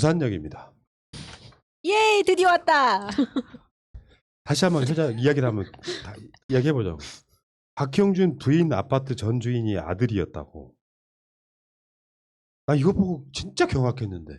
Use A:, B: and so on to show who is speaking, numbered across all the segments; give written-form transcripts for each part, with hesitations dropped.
A: 부산역입니다.
B: 예, 드디어 왔다.
A: 다시 한번 이야기를 한번 이야기해보자고. 박형준 부인 아파트 전 주인이 아들이었다고. 나 이거 보고 진짜 경악했는데.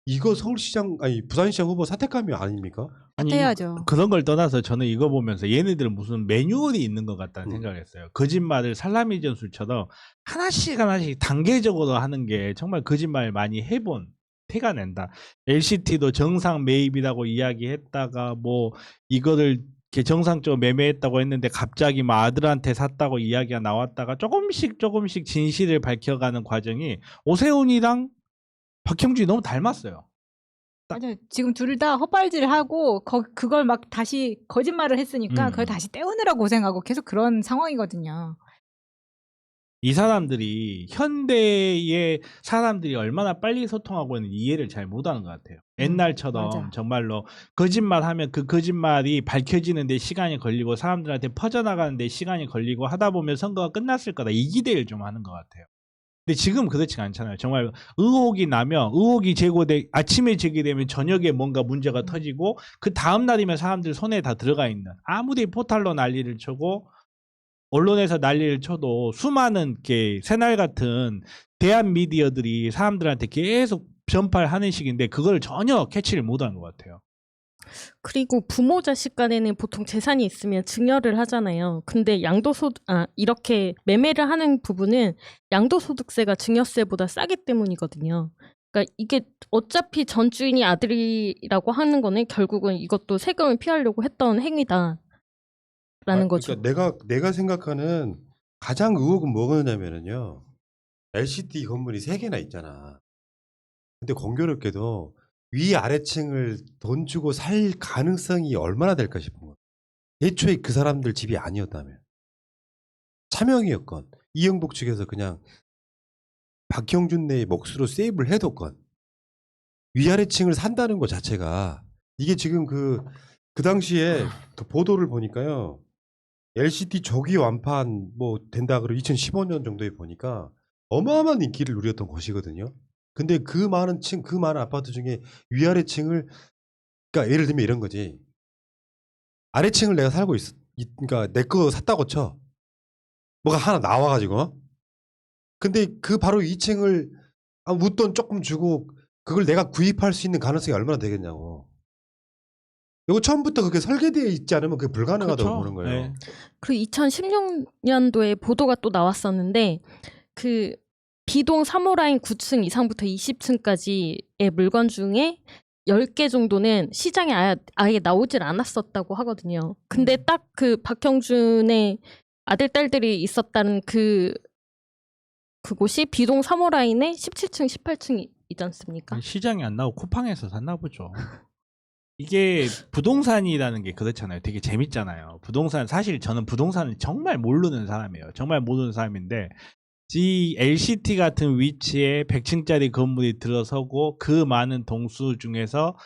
A: 이거 서울시장 아니 부산시장 후보 사퇴감이 아닙니까?
C: 아니,
B: 사퇴해야죠.
C: 그런 걸 떠나서 저는 이거 보면서 얘네들은 무슨 매뉴얼이 있는 것 같다는 생각을 했어요. 거짓말을 살라미 전술처럼 하나씩 단계적으로 하는 게 정말 거짓말 많이 해본 티가 낸다. LCT도 정상 매입이라고 이야기했다가 뭐 이거를 이렇게 정상적으로 매매했다고 했는데 갑자기 막 아들한테 샀다고 이야기가 나왔다가 조금씩 진실을 밝혀가는 과정이 오세훈이랑 박형준이 너무 닮았어요.
B: 맞아요. 지금 둘 다 헛발질을 하고 그걸 막 다시 거짓말을 했으니까 그걸 다시 떼우느라 고생하고 계속 그런 상황이거든요.
C: 이 사람들이 현대의 사람들이 얼마나 빨리 소통하고 있는지 이해를 잘 못하는 것 같아요. 옛날처럼
B: 맞아.
C: 정말로 거짓말하면 그 거짓말이 밝혀지는데 시간이 걸리고 사람들한테 퍼져나가는데 시간이 걸리고 하다 보면 선거가 끝났을 거다. 이 기대를 좀 하는 것 같아요. 근데 지금 그렇지가 않잖아요. 정말 의혹이 나면 아침에 제기되면 저녁에 뭔가 문제가 터지고 그 다음 날이면 사람들 손에 다 들어가 있는, 아무리 포탈로 난리를 쳐고 언론에서 난리를 쳐도 수많은 새날 같은 대한 미디어들이 사람들한테 계속 전파를 하는 식인데 그걸 전혀 캐치를 못하는 것 같아요.
D: 그리고 부모 자식 간에는 보통 재산이 있으면 증여를 하잖아요. 근데 이렇게 매매를 하는 부분은 양도소득세가 증여세보다 싸기 때문이거든요. 그러니까 이게 어차피 전 주인이 아들이라고 하는 거는 결국은 이것도 세금을 피하려고 했던 행위다라는 거죠.
A: 그러니까 내가 생각하는 가장 의혹은 뭐냐면요. LCT 건물이 3개나 있잖아. 근데 공교롭게도 위아래층을 돈 주고 살 가능성이 얼마나 될까 싶은 거야. 애초에 그 사람들 집이 아니었다면. 차명이었건 이영복 측에서 그냥 박형준 내의 몫으로 세이브를 해뒀건 위아래층을 산다는 것 자체가 이게 지금 그 당시에 보도를 보니까요. LCT 조기 완판 뭐 된다 그러고 2015년 정도에 보니까 어마어마한 인기를 누렸던 곳이거든요. 근데 그 많은 아파트 중에 위아래층을, 그러니까 예를 들면 이런 거지. 아래층을 내가 살고 그러니까 내 거 샀다고 쳐. 뭐가 하나 나와가지고. 근데 그 바로 2층을 웃돈 조금 주고 그걸 내가 구입할 수 있는 가능성이 얼마나 되겠냐고. 이거 처음부터 그렇게 설계되어 있지 않으면 그게 불가능하다고
C: 그렇죠.
A: 보는 거예요.
C: 네.
D: 그리고 2016년도에 보도가 또 나왔었는데 그 B동 3호 라인 9층 이상부터 20층까지의 물건 중에 10개 정도는 시장에 아예 나오질 않았었다고 하거든요. 근데 딱 그 박형준의 아들, 딸들이 있었다는 그곳이 B동 3호 라인의 17층, 18층이 있지 않습니까?
C: 시장이 안 나오고 쿠팡에서 샀나 보죠. 이게 부동산이라는 게 그렇잖아요. 되게 재밌잖아요. 부동산, 사실 저는 부동산을 정말 모르는 사람이에요. 정말 모르는 사람인데 이 LCT 같은 위치에 100층짜리 건물이 들어서고 그 많은 동수 중에서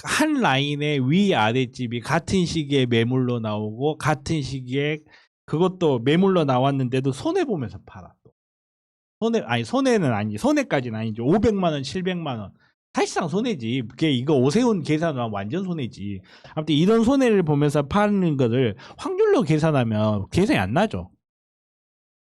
C: 한 라인의 위아랫집이 같은 시기에 매물로 나오고 같은 시기에 그것도 매물로 나왔는데도 손해보면서 팔아. 손해까지는 아니죠. 500만 원, 700만 원. 사실상 손해지. 이거 오세훈 계산하면 완전 손해지. 아무튼 이런 손해를 보면서 파는 거를 확률로 계산하면 계산이 안 나죠.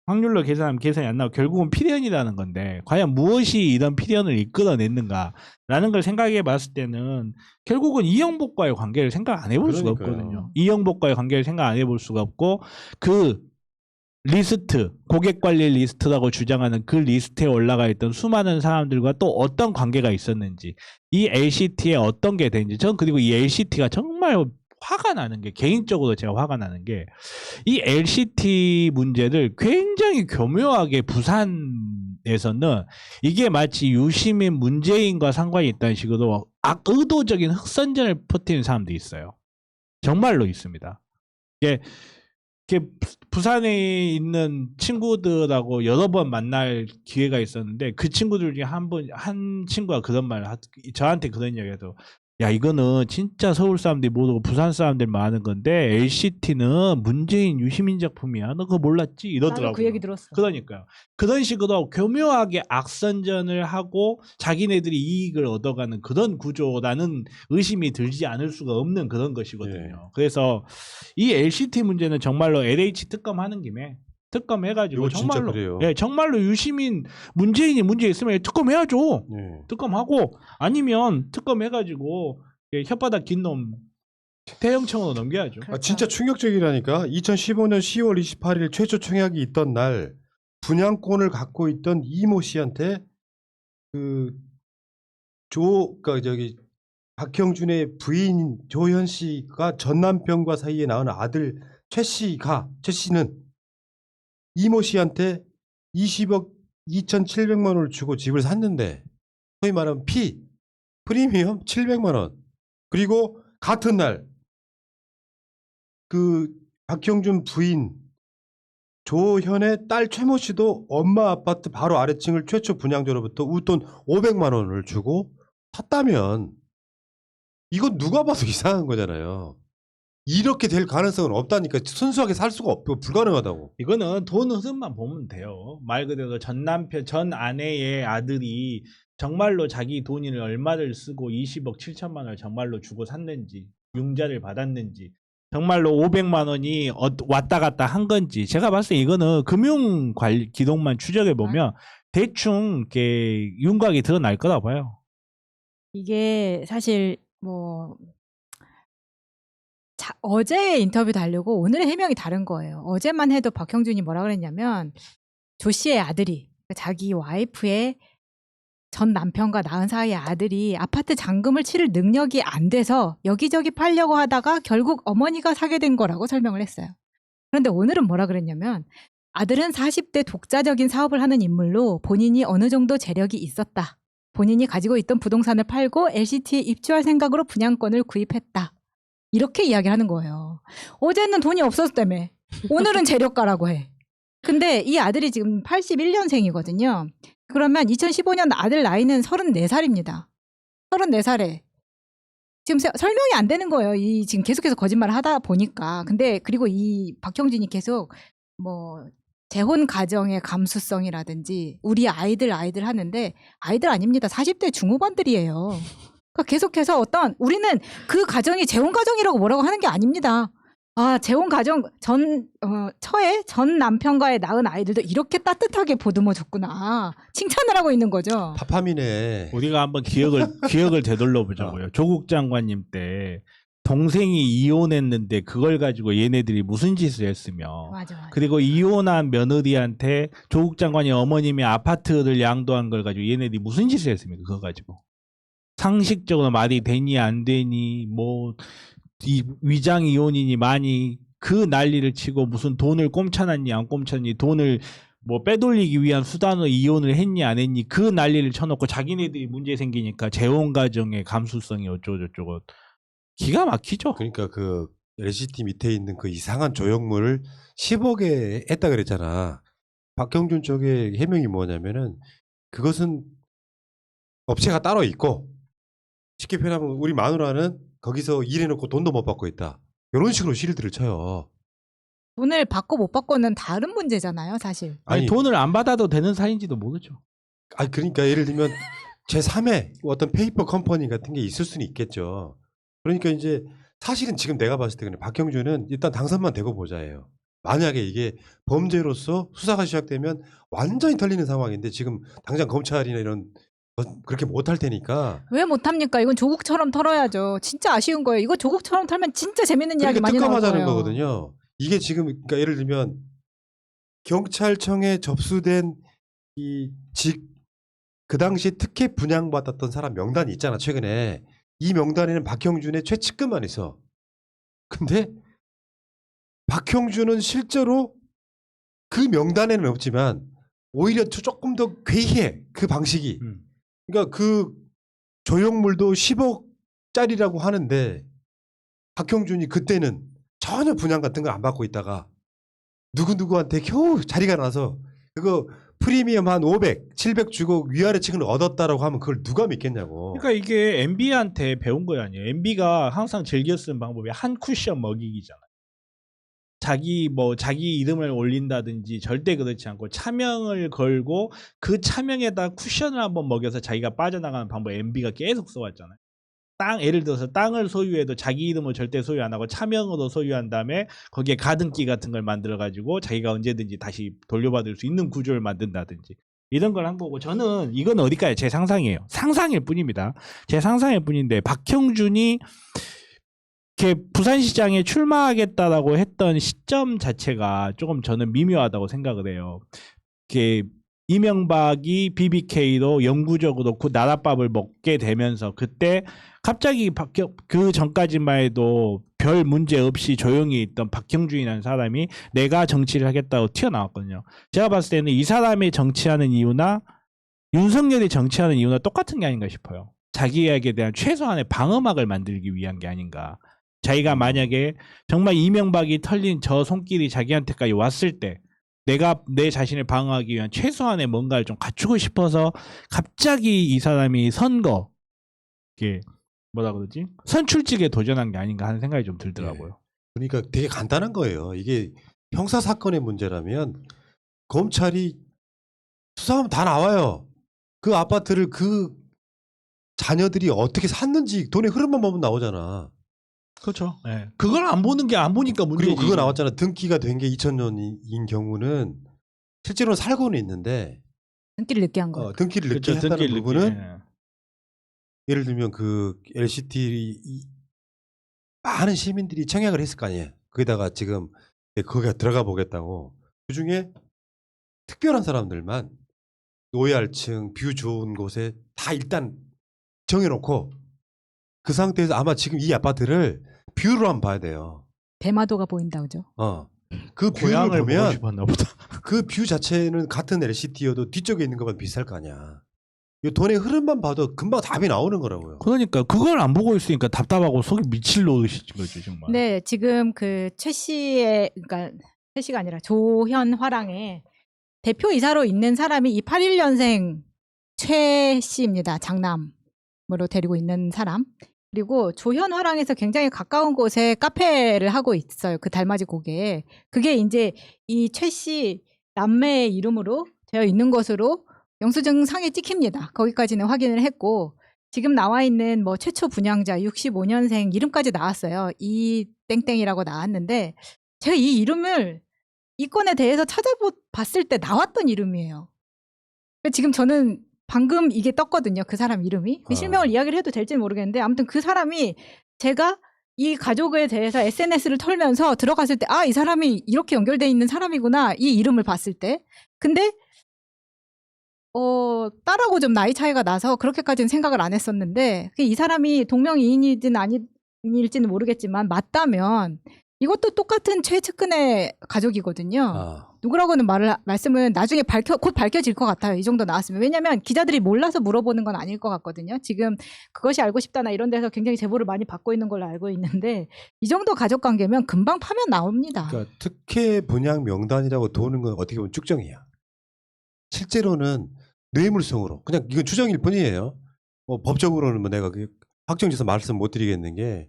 C: 확률로 계산하면 계산이 안 나고 결국은 필연이라는 건데 과연 무엇이 이런 필연을 이끌어냈는가라는 걸 생각해 봤을 때는 결국은 이영복과의 관계를 생각 안 해볼 수가 없거든요. 이영복과의 관계를 생각 안 해볼 수가 없고 그 리스트, 고객관리 리스트라고 주장하는 그 리스트에 올라가 있던 수많은 사람들과 또 어떤 관계가 있었는지, 이 LCT에 어떤 게 되는지, 전 그리고 이 LCT가 정말 화가 나는 게, 개인적으로 제가 화가 나는 게, 이 LCT 문제를 굉장히 교묘하게 부산에서는 이게 마치 유시민 문재인과 상관이 있다는 식으로 의도적인 흑선전을 퍼뜨리는 사람도 있어요. 정말로 있습니다. 이게 부산에 있는 친구들하고 여러 번 만날 기회가 있었는데 그 친구들 중에 한 친구가 그런 말을 저한테 그런 이야기해서 야 이거는 진짜 서울 사람들이 모르고 부산 사람들만 아는 건데 LCT는 문재인 유시민 작품이야. 너 그거 몰랐지?
B: 나도
C: 이러더라고요.
B: 그 얘기 들었어.
C: 그러니까요. 그런 식으로 교묘하게 악선전을 하고 자기네들이 이익을 얻어가는 그런 구조라는 의심이 들지 않을 수가 없는 그런 것이거든요.
A: 예.
C: 그래서 이 LCT 문제는 정말로 LH 특검하는 김에 특검해가지고
A: 이거 진짜
C: 정말로
A: 그래요.
C: 예, 정말로 유시민 문재인이 문제 있으면 특검해야죠.
A: 예.
C: 특검하고 아니면 특검해가지고 혓바닥 긴 놈 태영청으로 넘겨야죠.
A: 아, 진짜 충격적이라니까. 2015년 10월 28일 최초 청약이 있던 날 분양권을 갖고 있던 이모 씨한테 그러니까 저기 박형준의 부인 조현 씨가 전 남편과 사이에 낳은 아들 최 씨는 이모 씨한테 20억 2,700만 원을 주고 집을 샀는데, 소위 말하면 프리미엄 700만 원. 그리고 같은 날 그 박형준 부인 조현의 딸 최모 씨도 엄마 아파트 바로 아래층을 최초 분양자로부터 웃돈 500만 원을 주고 샀다면 이건 누가 봐도 이상한 거잖아요. 이렇게 될 가능성은 없다니까. 순수하게 살 수가 없고 불가능하다고.
C: 이거는 돈 흐름만 보면 돼요. 말 그대로 전 남편, 전 아내의 아들이 정말로 자기 돈을 얼마를 쓰고 20억 7천만 원을 정말로 주고 샀는지, 융자를 받았는지, 정말로 500만 원이 왔다 갔다 한 건지, 제가 봤을 때 이거는 금융 기록만 추적해 보면 대충 이렇게 윤곽이 드러날 거라 봐요.
B: 이게 사실 뭐 어제의 인터뷰 다르고 오늘의 해명이 다른 거예요. 어제만 해도 박형준이 뭐라 그랬냐면 조 씨의 아들이, 자기 와이프의 전 남편과 낳은 사이의 아들이 아파트 잔금을 치를 능력이 안 돼서 여기저기 팔려고 하다가 결국 어머니가 사게 된 거라고 설명을 했어요. 그런데 오늘은 뭐라 그랬냐면 아들은 40대 독자적인 사업을 하는 인물로 본인이 어느 정도 재력이 있었다. 본인이 가지고 있던 부동산을 팔고 LCT에 입주할 생각으로 분양권을 구입했다. 이렇게 이야기를 하는 거예요. 어제는 돈이 없었다며. 오늘은 재력가라고 해. 근데 이 아들이 지금 81년생이거든요. 그러면 2015년 아들 나이는 34살입니다. 34살에. 지금 설명이 안 되는 거예요. 이 지금 계속해서 거짓말을 하다 보니까. 근데 그리고 이 박형준이 계속 뭐 재혼 가정의 감수성이라든지 우리 아이들 하는데 아이들 아닙니다. 40대 중후반들이에요. 그러니까 계속해서 우리는 그 가정이 재혼 가정이라고 뭐라고 하는 게 아닙니다. 아, 재혼 가정 처에 전 남편과의 낳은 아이들도 이렇게 따뜻하게 보듬어 줬구나. 칭찬을 하고 있는 거죠.
A: 파파미네.
C: 우리가 한번 기억을 되돌려 보자고요. 조국 장관님 때 동생이 이혼했는데 그걸 가지고 얘네들이 무슨 짓을 했으며,
B: 맞아.
C: 그리고 이혼한 며느리한테 조국 장관이 어머님이 아파트를 양도한 걸 가지고 얘네들이 무슨 짓을 했습니까? 그거 가지고 상식적으로 말이 되니 안 되니 뭐 이 위장 이혼이니 많이 그 난리를 치고 무슨 돈을 꼼차놨니 안 꼼차니, 돈을 뭐 빼돌리기 위한 수단으로 이혼을 했니 안 했니 그 난리를 쳐놓고 자기네들이 문제 생기니까 재혼 가정의 감수성이 어쩌고저쩌고 기가 막히죠.
A: 그러니까 그 LCT 밑에 있는 그 이상한 조형물을 10억에 했다 그랬잖아. 박형준 쪽의 해명이 뭐냐면은 그것은 업체가 따로 있고, 쉽게 표현하면 우리 마누라는 거기서 일해놓고 돈도 못 받고 있다. 이런 식으로 실드를 쳐요.
B: 돈을 받고 못 받고는 다른 문제잖아요, 사실.
C: 아니,
A: 아니,
C: 돈을 안 받아도 되는 사이인지도 모르죠.
A: 아니 그러니까 예를 들면 제3의 어떤 페이퍼 컴퍼니 같은 게 있을 수는 있겠죠. 그러니까 이제 사실은 지금 내가 봤을 때 그냥 박형준은 일단 당선만 되고 보자예요. 만약에 이게 범죄로서 수사가 시작되면 완전히 털리는 상황인데 지금 당장 검찰이나 이런 그렇게 못할 테니까.
B: 왜 못합니까? 이건 조국처럼 털어야죠. 진짜 아쉬운 거예요. 이거 조국처럼 털면 진짜 재밌는 이야기
A: 그러니까
B: 많이 나올
A: 특검하자는
B: 거예요.
A: 거거든요. 이게 지금 그러니까 예를 들면 경찰청에 접수된 그 당시 특혜 분양받았던 사람 명단이 있잖아. 최근에 이 명단에는 박형준의 최측근만 있어. 근데 박형준은 실제로 그 명단에는 없지만 오히려 조금 더 괴이해, 그 방식이. 그러니까 그 조형물도 10억짜리라고 하는데 박형준이 그때는 전혀 분양 같은 걸 안 받고 있다가 누구누구한테 겨우 자리가 나서 그거 프리미엄 한 500, 700 주고 위아래층을 얻었다라고 하면 그걸 누가 믿겠냐고.
C: 그러니까 이게 MB한테 배운 거 아니에요. MB가 항상 즐겨 쓰는 방법이 한 쿠션 먹이기잖아요. 자기 이름을 올린다든지 절대 그렇지 않고 차명을 걸고 그 차명에다 쿠션을 한번 먹여서 자기가 빠져나가는 방법 MB가 계속 써왔잖아요. 예를 들어서 땅을 소유해도 자기 이름을 절대 소유 안 하고 차명으로 소유한 다음에 거기에 가등기 같은 걸 만들어 가지고 자기가 언제든지 다시 돌려받을 수 있는 구조를 만든다든지 이런 걸 한 거고, 저는 이건 어디까지 제 상상이에요. 상상일 뿐입니다. 제 상상일 뿐인데 박형준이 이렇게 부산시장에 출마하겠다라고 했던 시점 자체가 조금 저는 미묘하다고 생각을 해요. 이렇게 이명박이 BBK로 영구적으로 그 나랏밥을 먹게 되면서 그때 갑자기 그 전까지만 해도 별 문제 없이 조용히 있던 박형준이라는 사람이 내가 정치를 하겠다고 튀어나왔거든요. 제가 봤을 때는 이 사람이 정치하는 이유나 윤석열이 정치하는 이유나 똑같은 게 아닌가 싶어요. 자기에게 대한 최소한의 방어막을 만들기 위한 게 아닌가. 자기가 만약에 정말 이명박이 털린 저 손길이 자기한테까지 왔을 때 내가 내 자신을 방어하기 위한 최소한의 뭔가를 좀 갖추고 싶어서 갑자기 이 사람이 선거, 이게 뭐라 그러지? 선출직에 도전한 게 아닌가 하는 생각이 좀 들더라고요.
A: 그러니까 되게 간단한 거예요. 이게 형사 사건의 문제라면 검찰이 수사하면 다 나와요. 그 아파트를 그 자녀들이 어떻게 샀는지 돈의 흐름만 보면 나오잖아.
C: 그렇죠. 네. 그걸 안 보니까 문제지.
A: 그리고 그거 나왔잖아. 등기가 된 게 2000년인 경우는 실제로는 살고는 있는데
B: 등기를 늦게 한 거.
A: 등기를 늦게
C: 그렇죠,
A: 했다는
C: 등기를
A: 부분은
C: 늦게.
A: 예를 들면 그 LCT 많은 시민들이 청약을 했을 거 아니에요. 거기다가 지금 거기가 들어가 보겠다고. 그중에 특별한 사람들만 노예할층 뷰 좋은 곳에 다 일단 정해놓고 그 상태에서 아마 지금 이 아파트를 뷰로 한번 봐야 돼요.
B: 대마도가 보인다 그죠?
A: 그 뷰를
C: 고향을 보고
A: 보면
C: 싶었나 보다.
A: 그 뷰 자체는 같은 LCT여도 뒤쪽에 있는 것만 비쌀 거 아니야. 이 돈의 흐름만 봐도 금방 답이 나오는 거라고요.
C: 그러니까 그걸 안 보고 있으니까 답답하고 속이 미칠 노릇인 거죠 정말.
B: 네, 지금 그 최 씨의 그러니까 최 씨가 아니라 조현화랑의 대표이사로 있는 사람이 이 81년생 최 씨입니다. 장남으로 데리고 있는 사람. 그리고 조현화랑에서 굉장히 가까운 곳에 카페를 하고 있어요. 그 달맞이 고개에. 그게 이제 이 최 씨 남매의 이름으로 되어 있는 것으로 영수증 상에 찍힙니다. 거기까지는 확인을 했고 지금 나와 있는 뭐 최초 분양자 65년생 이름까지 나왔어요. 이 땡땡이라고 나왔는데 제가 이 이름을 이 건에 대해서 찾아봤을 때 나왔던 이름이에요. 지금 저는 방금 이게 떴거든요. 그 사람 이름이. 실명을 이야기를 해도 될지는 모르겠는데 아무튼 그 사람이 제가 이 가족에 대해서 SNS를 털면서 들어갔을 때 아, 이 사람이 이렇게 연결돼 있는 사람이구나. 이 이름을 봤을 때. 근데 딸하고 좀 나이 차이가 나서 그렇게까지는 생각을 안 했었는데 이 사람이 동명이인이든 아닐지는 모르겠지만 맞다면 이것도 똑같은 최측근의 가족이거든요. 누구라고는 말씀은 나중에 곧 밝혀질 것 같아요. 이 정도 나왔으면. 왜냐하면 기자들이 몰라서 물어보는 건 아닐 것 같거든요. 지금 그것이 알고 싶다나 이런 데서 굉장히 제보를 많이 받고 있는 걸로 알고 있는데 이 정도 가족관계면 금방 파면 나옵니다.
A: 그러니까 특혜 분양 명단이라고 도는 건 어떻게 보면 축정이야. 실제로는 뇌물성으로 그냥 이건 추정일 뿐이에요. 법적으로는 뭐 내가 확정지어서 말씀 못 드리겠는 게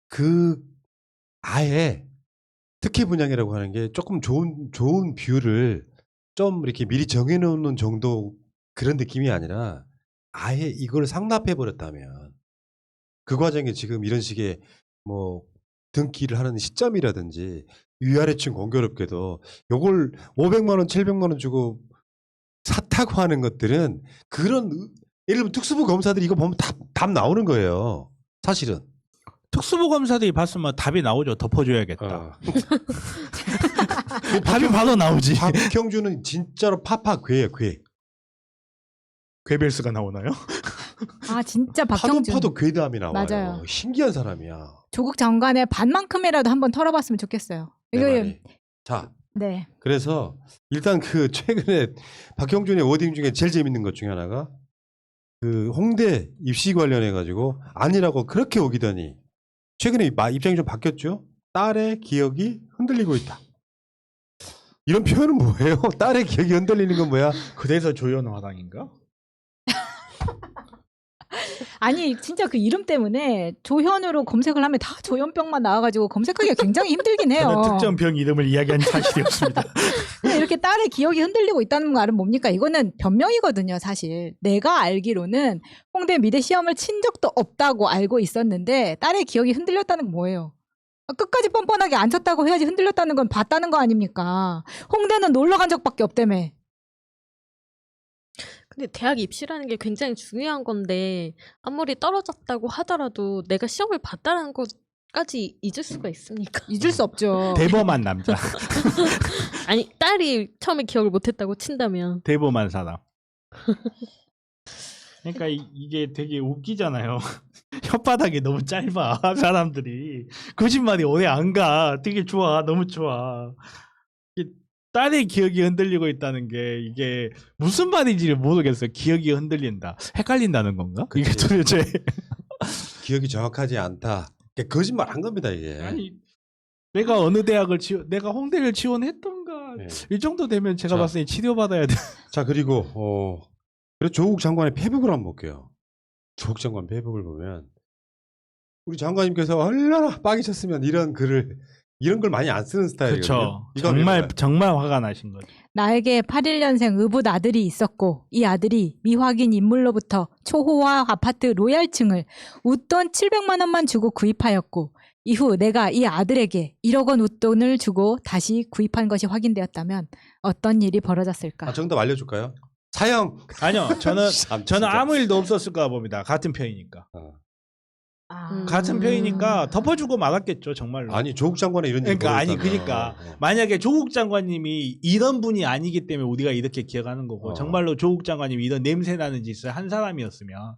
A: 그 아예 특혜 분양이라고 하는 게 조금 좋은 뷰를 좀 이렇게 미리 정해놓는 정도 그런 느낌이 아니라 아예 이걸 상납해 버렸다면 그 과정에 지금 이런 식의 뭐 등기를 하는 시점이라든지 위아래층 공교롭게도 요걸 500만 원, 700만 원 주고 샀다고 하는 것들은 그런 예를 들면 특수부 검사들이 이거 보면 답 나오는 거예요. 사실은.
C: 특수부 검사들이 봤으면 답이 나오죠. 덮어줘야겠다.
A: 그
C: 답이 바로 나오지.
A: 박형준은 진짜로 괴예요. 괴.
C: 괴벨스가 나오나요?
B: 아 진짜 박형준.
A: 파도 괴담이 나와요.
B: 맞아요.
A: 신기한 사람이야.
B: 조국 장관의 반만큼이라도 한번 털어봤으면 좋겠어요.
A: 이거 자.
B: 네.
A: 그래서 일단 그 최근에 박형준의 워딩 중에 제일 재밌는 것 중에 하나가 그 홍대 입시 관련해 가지고 아니라고 그렇게 오기더니 최근에 입장이 좀 바뀌었죠. 딸의 기억이 흔들리고 있다. 이런 표현은 뭐예요? 딸의 기억이 흔들리는 건 뭐야?
C: 그래서 조현화랑인가?
B: 아니 진짜 그 이름 때문에 조현으로 검색을 하면 다 조현병만 나와가지고 검색하기가 굉장히 힘들긴 해요.
C: 저는 특정 병 이름을 이야기한 사실이 없습니다.
B: 근데 이렇게 딸의 기억이 흔들리고 있다는 말은 뭡니까? 이거는 변명이거든요, 사실. 내가 알기로는 홍대 미대 시험을 친 적도 없다고 알고 있었는데 딸의 기억이 흔들렸다는 건 뭐예요? 끝까지 뻔뻔하게 안 쳤다고 해야지 흔들렸다는 건 봤다는 거 아닙니까? 홍대는 놀러 간 적밖에 없다며.
D: 근데 대학 입시라는 게 굉장히 중요한 건데 아무리 떨어졌다고 하더라도 내가 시험을 봤다는 것까지 잊을 수가 있습니까?
B: 잊을 수 없죠.
C: 대범한 남자.
D: 아니 딸이 처음에 기억을 못했다고 친다면
C: 대범한 사람. 그러니까 이게 되게 웃기잖아요. 혓바닥이 너무 짧아 사람들이. 거짓말이 오래 안 가. 되게 좋아. 너무 좋아. 딸의 기억이 흔들리고 있다는 게 이게 무슨 말인지를 모르겠어요. 기억이 흔들린다. 헷갈린다는 건가? 이게
A: 그치.
C: 도대체.
A: 기억이 정확하지 않다. 거짓말 한 겁니다 이게.
C: 아니 내가 어느 대학을 내가 홍대를 지원했던가
A: 네.
C: 이 정도 되면 제가
A: 자.
C: 봤을 때 치료받아야 돼.
A: 자 그리고 그래서 조국 장관의 페북을 한번 볼게요. 조국 장관 페북을 보면 우리 장관님께서 얼마나 빡이 쳤으면 이런 걸 많이 안 쓰는 스타일이거든요.
C: 그렇죠.
A: 이거
C: 정말 화가 나신 거죠.
B: 나에게 81년생 의붓 아들이 있었고 이 아들이 미확인 인물로부터 초호화 아파트 로얄층을 웃돈 700만 원만 주고 구입하였고 이후 내가 이 아들에게 1억 원 웃돈을 주고 다시 구입한 것이 확인되었다면 어떤 일이 벌어졌을까?
A: 정답 알려줄까요? 사형.
C: 아니요. 저는
A: 진짜.
C: 아무 일도 없었을 거라 봅니다. 같은 편이니까.
B: 아.
C: 같은 편이니까 덮어주고 말았겠죠. 정말로.
A: 아니 조국 장관의 이런 일이
C: 그러니까 아니
A: 벌어졌다면.
C: 그러니까 만약에 조국 장관님이 이런 분이 아니기 때문에 우리가 이렇게 기억하는 거고 정말로 조국 장관님이 이런 냄새 나는 짓을 한 사람이었으면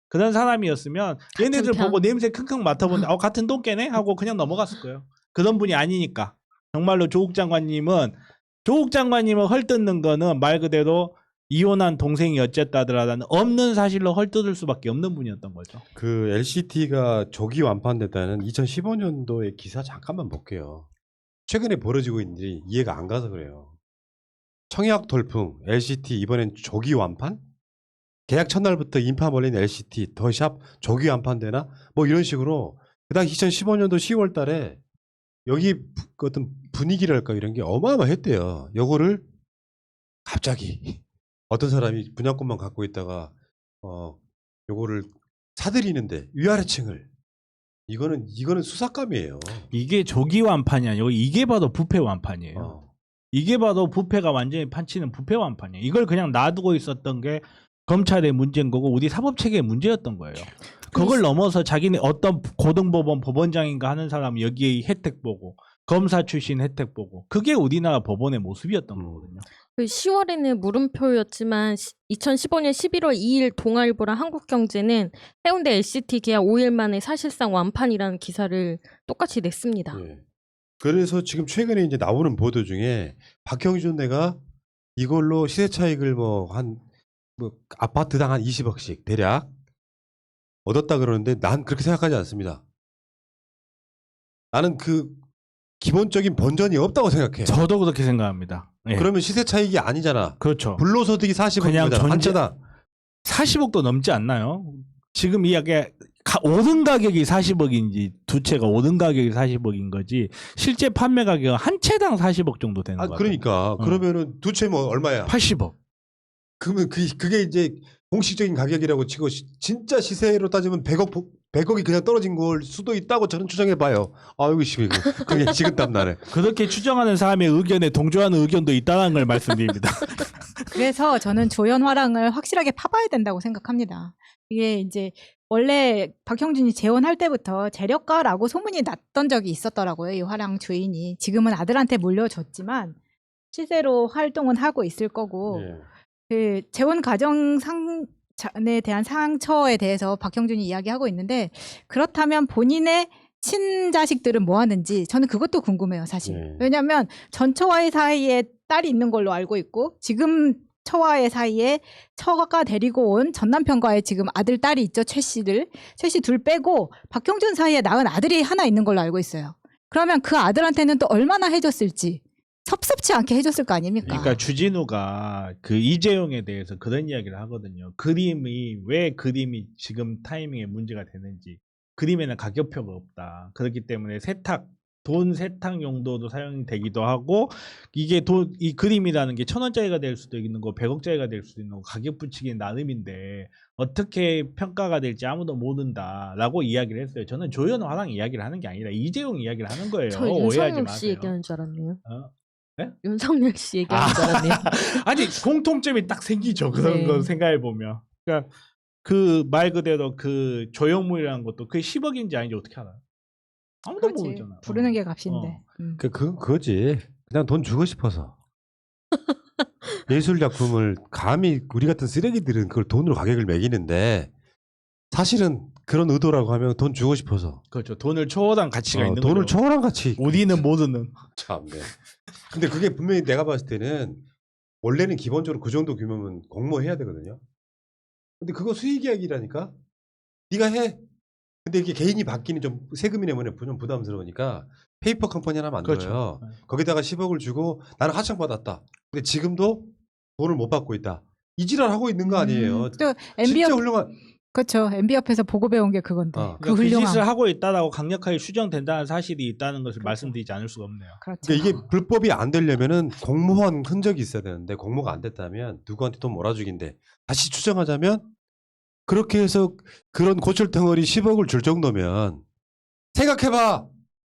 C: 그런 사람이었으면 얘네들
D: 편.
C: 보고 냄새 킁킁 맡아보는데 같은 똥개네 하고 그냥 넘어갔을 거예요. 그런 분이 아니니까 정말로 조국 장관님은 헐뜯는 거는 말 그대로 이혼한 동생이 어쨌다더라는 없는 사실로 헐뜯을 수밖에 없는 분이었던 거죠.
A: 그 LCT가 조기 완판됐다는 2015년도의 기사 잠깐만 볼게요. 최근에 벌어지고 있는 일이 이해가 안 가서 그래요. 청약 돌풍, LCT 이번엔 조기 완판? 계약 첫날부터 인파 몰린 LCT 더샵 조기 완판되나? 뭐 이런 식으로 그 당시 2015년도 10월 달에 여기 그 어떤 분위기랄까 이런 게 어마어마했대요. 요거를 갑자기 어떤 사람이 분양권만 갖고 있다가 요거를 사들이는데 위아래층을 이거는 수사감이에요.
C: 이게 조기 완판이 아니고 이게 바로 부패 완판이에요.
A: 어.
C: 이게 바로 부패가 완전히 판치는 부패 완판이에요. 이걸 그냥 놔두고 있었던 게 검찰의 문제인 거고 우리 사법체계의 문제였던 거예요. 그걸 넘어서 자기네 어떤 고등법원 법원장인가 하는 사람이 여기에 혜택 보고 검사 출신 혜택 보고 그게 우리나라 법원의 모습이었던 거거든요.
D: 그 10월에는 물음표였지만 2015년 11월 2일 동아일보랑 한국경제는 해운대 LCT 계약 5일 만에 사실상 완판이라는 기사를 똑같이 냈습니다.
A: 예. 그래서 지금 최근에 이제 나오는 보도 중에 박형준 내가 이걸로 시세 차익을 아파트당 한 20억씩 대략 얻었다 그러는데 난 그렇게 생각하지 않습니다. 나는 그 기본적인 번전이 없다고 생각해.
C: 저도 그렇게 생각합니다. 예.
A: 그러면 시세 차익이 아니잖아.
C: 그렇죠.
A: 불로소득이 40억이잖아.
C: 그냥
A: 한채다.
C: 40억도 넘지 않나요? 지금 이야기 오른 가격이 40억인지 두 채가 오른 가격이 40억인 거지 실제 판매 가격은 한 채당 40억 정도 되는 거예요.
A: 그러니까 그러면은 두 채 뭐 얼마야?
C: 80억.
A: 그러면 그게 이제 공식적인 가격이라고 치고 진짜 시세로 따지면 100억이 그냥 떨어진 걸 수도 있다고 저는 추정해 봐요. 아이고 씨 그게 식은땀 나네.
C: 그렇게 추정하는 사람의 의견에 동조하는 의견도 있다는 걸 말씀드립니다.
B: 그래서 저는 조현화랑을 확실하게 파봐야 된다고 생각합니다. 이게 이제 원래 박형준이 재혼할 때부터 재력가라고 소문이 났던 적이 있었더라고요. 이 화랑 주인이. 지금은 아들한테 물려줬지만 실제로 활동은 하고 있을 거고
A: 예.
B: 그 재혼 과정에 대한 상처에 대해서 박형준이 이야기하고 있는데 그렇다면 본인의 친자식들은 뭐 하는지 저는 그것도 궁금해요, 사실.
A: 네.
B: 왜냐하면 전 처와의 사이에 딸이 있는 걸로 알고 있고 지금 처와의 사이에 처가 데리고 온 전 남편과의 지금 아들, 딸이 있죠, 최 씨 둘 빼고 박형준 사이에 낳은 아들이 하나 있는 걸로 알고 있어요. 그러면 그 아들한테는 또 얼마나 해줬을지 섭섭치 않게 해줬을 거 아닙니까?
C: 그러니까 주진우가 그 이재용에 대해서 그런 이야기를 하거든요. 왜 그림이 지금 타이밍에 문제가 되는지. 그림에는 가격표가 없다. 그렇기 때문에 돈 세탁 용도도 사용이 되기도 하고, 이 그림이라는 게 1,000원짜리가 될 수도 있는 거, 100억짜리가 될 수도 있는 거, 가격 붙이기 나름인데, 어떻게 평가가 될지 아무도 모른다라고 이야기를 했어요. 저는 조현화랑 이야기를 하는 게 아니라 이재용 이야기를 하는 거예요.
D: 저
C: 오해하지
D: 윤석열 씨
C: 마세요.
D: 얘기하는 줄 알았네요.
C: 네?
D: 윤석열 씨 얘기하는 줄 알았네요.
C: 아니 공통점이 딱 생기죠. 그런
D: 네.
C: 거 생각해 보면. 그러니까 그 말 그대로 그 조형물이라는 것도 그게 10억인지 아닌지 어떻게 알아요? 아무도
B: 그렇지.
C: 모르잖아.
B: 부르는 게 값인데.
A: 그거지. 그냥 돈 주고 싶어서. 예술 작품을 감히 우리 같은 쓰레기들은 그걸 돈으로 가격을 매기는데 사실은 그런 의도라고 하면 돈 주고 싶어서.
C: 그렇죠. 돈을 초월한 가치가 있는
A: 돈을
C: 거죠.
A: 초월한 가치.
C: 우리는 모르는.
A: 참네. 근데 그게 분명히 내가 봤을 때는 원래는 기본적으로 그 정도 규모면 공모해야 되거든요. 근데 그거 수의계약이라니까. 네가 해. 근데 이게 개인이 받기는 좀 세금이 내면 좀 부담스러우니까 페이퍼 컴퍼니 하나 만들어요.
C: 그렇죠.
A: 거기다가 10억을 주고 나는 하청 받았다. 근데 지금도 돈을 못 받고 있다. 이 지랄 하고 있는 거 아니에요.
B: 또 MB
A: 진짜
B: 옆
A: 훌륭한.
B: 그렇죠. MB 옆에서 보고 배운 게 그건데.
A: 어.
B: 그
C: 그러니까 그
B: 훌륭함.
C: 짓을 하고 있다라고 강력하게 추정된다는 사실이 있다는 것을
B: 그렇죠.
C: 말씀드리지 않을 수가 없네요.
B: 그렇죠.
A: 그러니까 이게 불법이 안 되려면은 공모한 흔적이 있어야 되는데 공모가 안 됐다면 누구한테 돈 몰아주긴데 다시 추정하자면 그렇게 해서 그런 고철 덩어리 10억을 줄 정도면 생각해봐.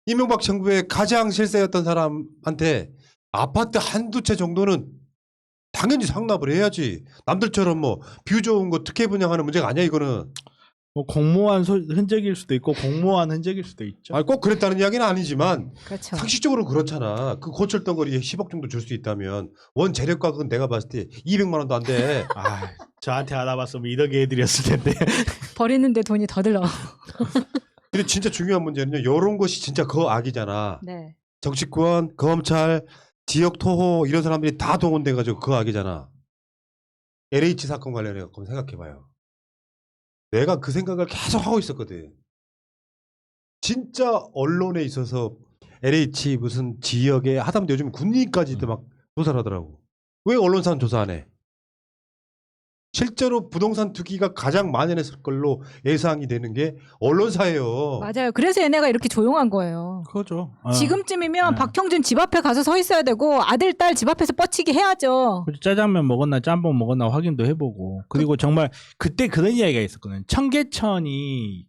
A: 이명박 정부의 가장 실세였던 사람한테 아파트 한두 채 정도는 당연히 상납을 해야지. 남들처럼 뭐 뷰 좋은 거 특혜 분양하는 문제가 아니야 이거는.
C: 뭐 공모한 흔적일 수도 있고 공모한 흔적일 수도 있죠.
A: 아니, 꼭 그랬다는 이야기는 아니지만
B: 그렇죠.
A: 상식적으로 그렇잖아. 그 고철 덩어리에 10억 정도 줄 수 있다면 원 재력가격은 내가 봤을 때 200만 원도 안 돼.
C: 아, 저한테 알아봤으면 1억에 해드렸을 텐데.
B: 버리는데 돈이 더 들어.
A: 근데 진짜 중요한 문제는요. 이런 것이 진짜 거악이잖아.
B: 네.
A: 정치권, 검찰, 지역 토호 이런 사람들이 다 동원돼가지고 거악이잖아. LH 사건 관련해 갖고 생각해봐요. 내가 그 생각을 계속 하고 있었거든. 진짜 언론에 있어서 LH 무슨 지역에 하다못해 요즘 군인까지도 막 조사를 하더라고. 왜 언론사는 조사 안 해? 실제로 부동산 투기가 가장 만연했을 걸로 예상이 되는 게 언론사예요.
B: 맞아요. 그래서 얘네가 이렇게 조용한 거예요.
C: 그거죠.
B: 지금쯤이면
C: 네.
B: 박형준 집 앞에 가서 서 있어야 되고 아들 딸 집 앞에서 뻗치기 해야죠.
C: 짜장면 먹었나 짬뽕 먹었나 확인도 해보고. 그리고 정말 그때 그런 이야기가 있었거든요. 청계천이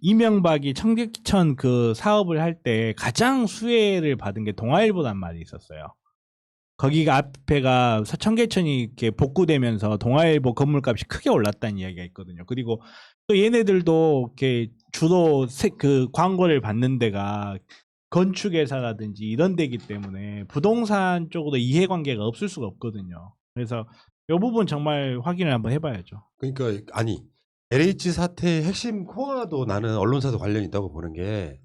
C: 이명박이 청계천 그 사업을 할 때 가장 수혜를 받은 게 동아일보란 말이 있었어요. 거기가 앞에가 청계천이 이렇게 복구되면서 동아일보 건물값이 크게 올랐다는 이야기가 있거든요. 그리고 또 얘네들도 이렇게 주로 그 광고를 받는 데가 건축회사라든지 이런 데기 때문에 부동산 쪽으로 이해관계가 없을 수가 없거든요. 그래서 이 부분 정말 확인을 한번 해봐야죠.
A: 그러니까 아니 LH 사태의 핵심 코어도 나는 언론사도 관련이 있다고 보는 게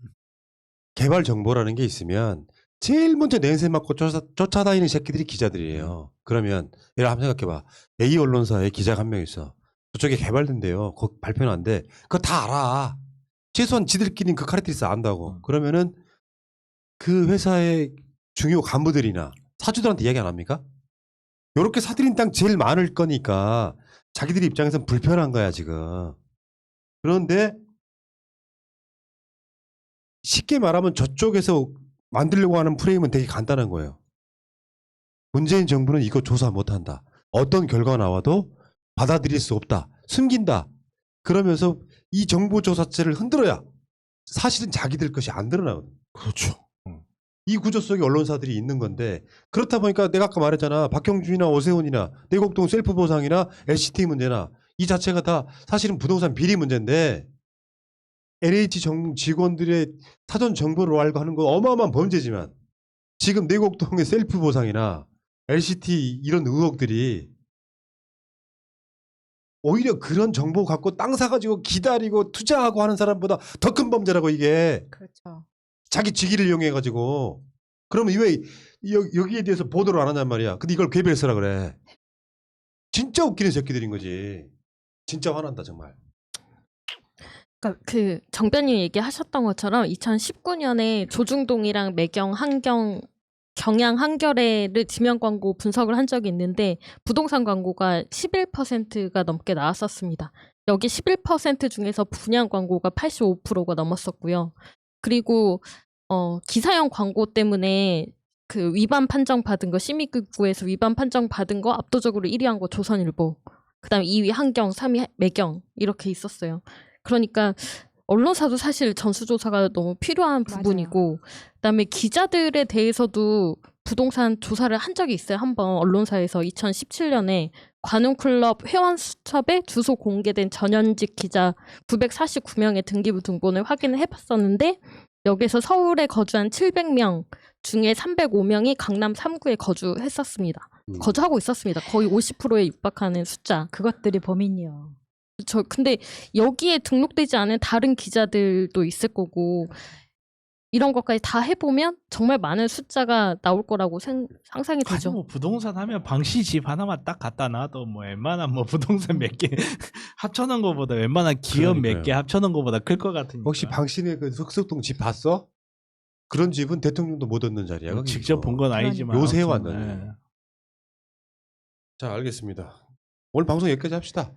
A: 개발 정보라는 게 있으면 제일 먼저 냄새 맡고 쫓아다니는 새끼들이 기자들이에요. 그러면 얘를 한번 생각해봐. A 언론사에 기자가 한 명 있어. 저쪽에 개발된대요. 그거 발표는 안 돼. 그거 다 알아. 최소한 지들끼리는 그 카레티스 안다고. 그러면은 그 회사의 중요 간부들이나 사주들한테 이야기 안 합니까? 요렇게 사들인 땅 제일 많을 거니까 자기들 입장에서는 불편한 거야 지금. 그런데 쉽게 말하면 저쪽에서 만들려고 하는 프레임은 되게 간단한 거예요. 문재인 정부는 이거 조사 못한다. 어떤 결과가 나와도 받아들일 수 없다. 숨긴다. 그러면서 이 정보조사체를 흔들어야 사실은 자기들 것이 안 드러나거든.
C: 그렇죠.
A: 이 구조 속에 언론사들이 있는 건데 그렇다 보니까 내가 아까 말했잖아. 박형준이나 오세훈이나 내곡동 셀프 보상이나 LCT 문제나 이 자체가 다 사실은 부동산 비리 문제인데 LH 직원들의 사전 정보를 알고 하는 거 어마어마한 범죄지만 지금 내곡동의 셀프 보상이나 LCT 이런 의혹들이 오히려 그런 정보 갖고 땅 사가지고 기다리고 투자하고 하는 사람보다 더 큰 범죄라고 이게.
B: 그렇죠.
A: 자기 직위를 이용해가지고. 그러면 왜 여기에 대해서 보도를 안 하냔 말이야. 근데 이걸 괴벨스라 그래. 진짜 웃기는 새끼들인 거지. 진짜 화난다 정말.
D: 그러니까 그 정변님 얘기하셨던 것처럼 2019년에 조중동이랑 매경, 한경 경향 한겨레를 지명 광고 분석을 한 적이 있는데 부동산 광고가 11%가 넘게 나왔었습니다. 여기 11% 중에서 분양 광고가 85%가 넘었었고요. 그리고 기사형 광고 때문에 그 위반 판정 받은 거 심의기구에서 위반 판정 받은 거 압도적으로 1위한 거 조선일보, 그다음에 2위 한경, 3위 매경 이렇게 있었어요. 그러니까 언론사도 사실 전수조사가 너무 필요한 부분이고, 그다음에 기자들에 대해서도 부동산 조사를 한 적이 있어요. 한번 언론사에서 2017년에 관훈클럽 회원 수첩에 주소 공개된 전현직 기자 949명의 등기부 등본을 확인을 해봤었는데 여기서 서울에 거주한 700명 중에 305명이 강남 3구에 거주했었습니다. 거주하고 있었습니다. 거의 50%에 육박하는 숫자.
B: 그것들이 범인이요.
D: 근데 여기에 등록되지 않은 다른 기자들도 있을 거고 이런 것까지 다 해보면 정말 많은 숫자가 나올 거라고 상상이
C: 아니
D: 되죠.
C: 뭐 부동산 하면 방시 집 하나만 딱 갖다 놔도 뭐 웬만한 뭐 부동산 몇 개 합쳐놓은 거보다 웬만한 기업 몇 개
A: 그러니까요.
C: 합쳐놓은 거보다 클 것 같으니까.
A: 혹시 방신의 그 흑석동 집 봤어? 그런 집은 대통령도 못 얻는 자리야.
C: 뭐
A: 거기
C: 직접
A: 있어.
C: 본 건 아니지만
A: 요새
C: 아무튼,
A: 왔는데.
C: 예.
A: 자, 알겠습니다. 오늘 방송 여기까지 합시다.